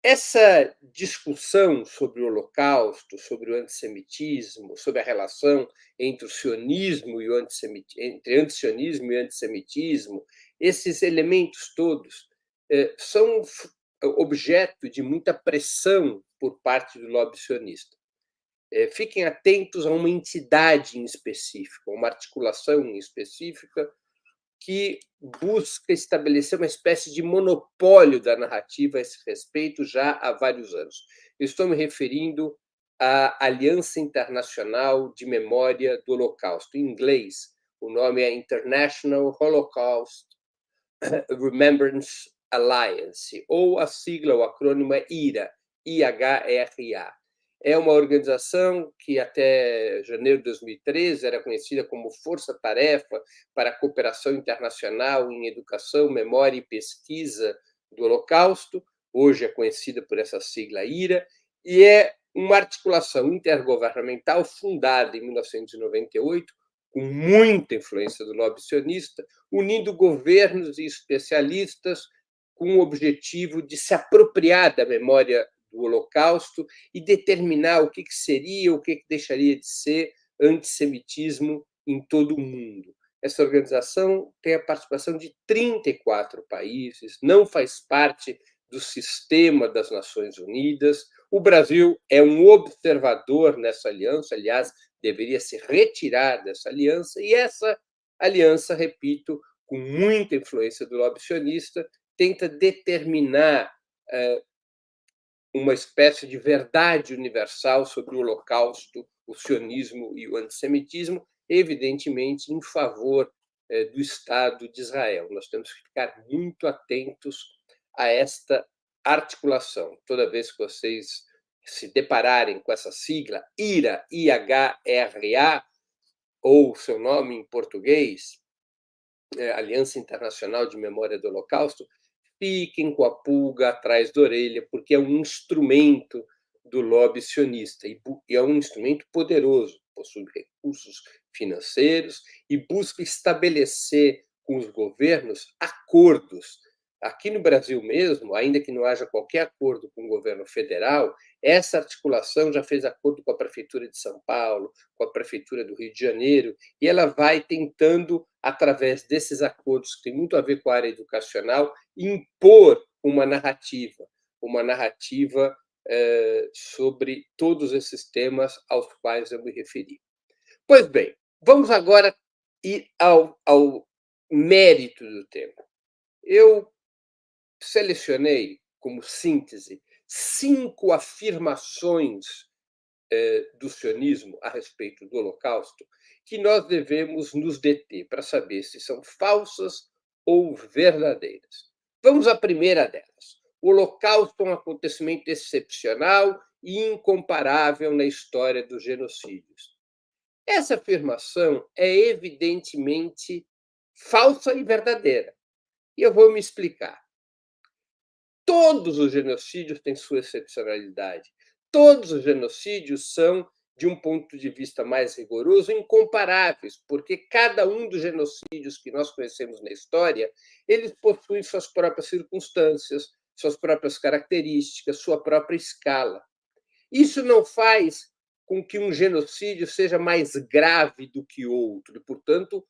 Essa discussão sobre o Holocausto, sobre o antissemitismo, sobre a relação entre o sionismo e o entre antisionismo e antissemitismo, esses elementos todos são objeto de muita pressão por parte do lobby sionista. Fiquem atentos a uma entidade em específico, uma articulação em específica, que busca estabelecer uma espécie de monopólio da narrativa a esse respeito já há vários anos. Eu estou me referindo à Aliança Internacional de Memória do Holocausto. Em inglês, o nome é International Holocaust Remembrance Alliance, ou a sigla, o acrônimo é IHRA, IHRA. É uma organização que até janeiro de 2013 era conhecida como Força Tarefa para a Cooperação Internacional em Educação, Memória e Pesquisa do Holocausto, hoje é conhecida por essa sigla IHRA, e é uma articulação intergovernamental fundada em 1998, com muita influência do lobby sionista, unindo governos e especialistas com o objetivo de se apropriar da memória do Holocausto e determinar o que seria, o que deixaria de ser antissemitismo em todo o mundo. Essa organização tem a participação de 34 países, não faz parte do sistema das Nações Unidas. O Brasil é um observador nessa aliança, aliás, deveria se retirar dessa aliança, e essa aliança, repito, com muita influência do lobby sionista, tenta determinar uma espécie de verdade universal sobre o Holocausto, o sionismo e o antissemitismo, evidentemente em favor do Estado de Israel. Nós temos que ficar muito atentos a esta articulação. Toda vez que vocês se depararem com essa sigla, IRA, IHRA, ou seu nome em português, Aliança Internacional de Memória do Holocausto, fiquem com a pulga atrás da orelha, porque é um instrumento do lobby sionista e é um instrumento poderoso, possui recursos financeiros e busca estabelecer com os governos acordos. Aqui no Brasil mesmo, ainda que não haja qualquer acordo com o governo federal, essa articulação já fez acordo com a Prefeitura de São Paulo, com a Prefeitura do Rio de Janeiro, e ela vai tentando, através desses acordos que têm muito a ver com a área educacional, impor uma narrativa sobre todos esses temas aos quais eu me referi. Pois bem, vamos agora ir ao mérito do tema. Eu selecionei como síntese 5 afirmações do sionismo a respeito do Holocausto que nós devemos nos deter para saber se são falsas ou verdadeiras. Vamos à primeira delas. O Holocausto é um acontecimento excepcional e incomparável na história dos genocídios. Essa afirmação é evidentemente falsa e verdadeira. E eu vou me explicar. Todos os genocídios têm sua excepcionalidade. Todos os genocídios são, de um ponto de vista mais rigoroso, incomparáveis, porque cada um dos genocídios que nós conhecemos na história, eles possuem suas próprias circunstâncias, suas próprias características, sua própria escala. Isso não faz com que um genocídio seja mais grave do que outro, e, portanto,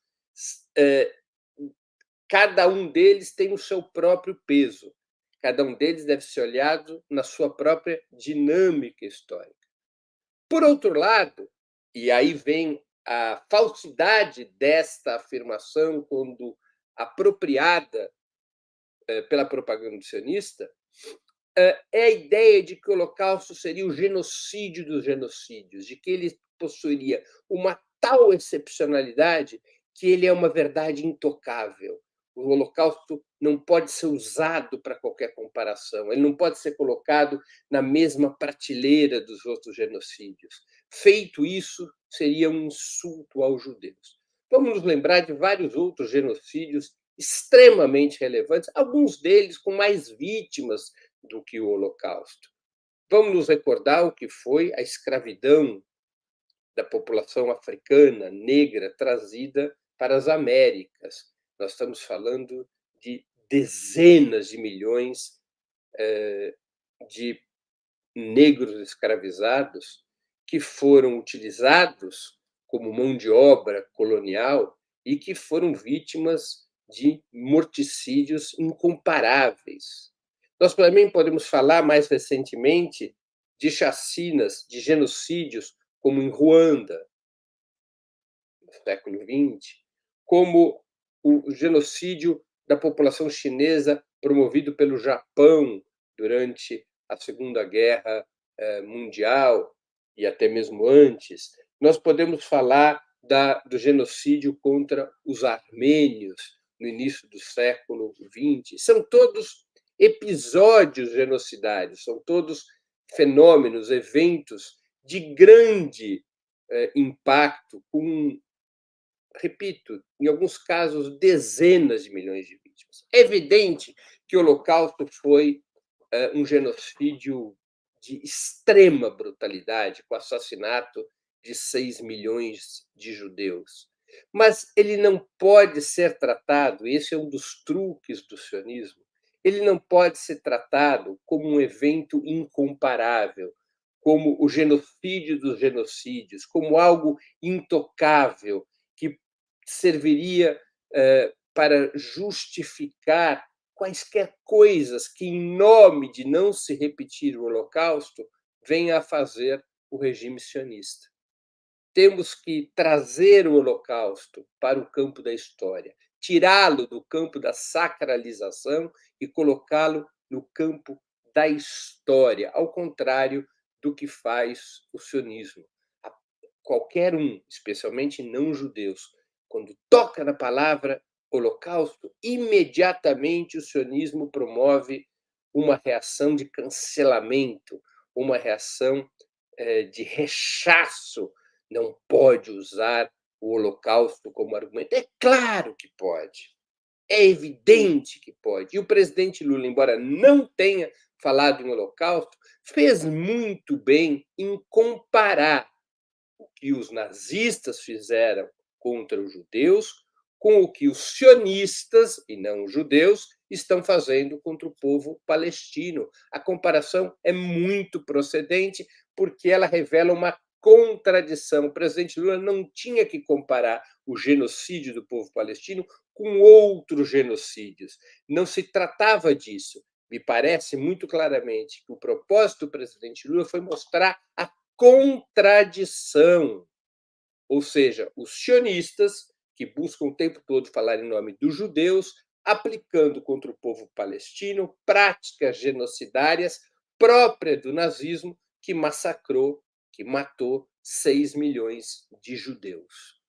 cada um deles tem o seu próprio peso. Cada um deles deve ser olhado na sua própria dinâmica histórica. Por outro lado, e aí vem a falsidade desta afirmação quando apropriada pela propaganda sionista, é a ideia de que o Holocausto seria o genocídio dos genocídios, de que ele possuiria uma tal excepcionalidade que ele é uma verdade intocável. O Holocausto não pode ser usado para qualquer comparação, ele não pode ser colocado na mesma prateleira dos outros genocídios. Feito isso, seria um insulto aos judeus. Vamos nos lembrar de vários outros genocídios extremamente relevantes, alguns deles com mais vítimas do que o Holocausto. Vamos nos recordar o que foi a escravidão da população africana negra trazida para as Américas. Nós estamos falando de dezenas de milhões de negros escravizados que foram utilizados como mão de obra colonial e que foram vítimas de morticídios incomparáveis. Nós também podemos falar, mais recentemente, de chacinas, de genocídios, como em Ruanda, no século XX, como o genocídio da população chinesa promovido pelo Japão durante a Segunda Guerra Mundial e até mesmo antes. Nós podemos falar do genocídio contra os armênios no início do século XX. São todos episódios genocidários, são todos fenômenos, eventos de grande impacto, com, repito, em alguns casos, dezenas de milhões de vítimas. É evidente que o Holocausto foi um genocídio de extrema brutalidade, com o assassinato de 6 milhões de judeus. Mas ele não pode ser tratado, esse é um dos truques do sionismo, ele não pode ser tratado como um evento incomparável, como o genocídio dos genocídios, como algo intocável, que serviria para justificar quaisquer coisas que, em nome de não se repetir o Holocausto, venha a fazer o regime sionista. Temos que trazer o Holocausto para o campo da história, tirá-lo do campo da sacralização e colocá-lo no campo da história, ao contrário do que faz o sionismo. Qualquer um, especialmente não judeus, quando toca na palavra Holocausto, imediatamente o sionismo promove uma reação de cancelamento, uma reação de rechaço. Não pode usar o Holocausto como argumento. É claro que pode. É evidente que pode. E o presidente Lula, embora não tenha falado em Holocausto, fez muito bem em comparar o que os nazistas fizeram contra os judeus com o que os sionistas, e não os judeus, estão fazendo contra o povo palestino. A comparação é muito procedente, porque ela revela uma contradição. O presidente Lula não tinha que comparar o genocídio do povo palestino com outros genocídios. Não se tratava disso. Me parece muito claramente que o propósito do presidente Lula foi mostrar a contradição, ou seja, os sionistas, que buscam o tempo todo falar em nome dos judeus, aplicando contra o povo palestino práticas genocidárias próprias do nazismo, que massacrou, que matou 6 milhões de judeus.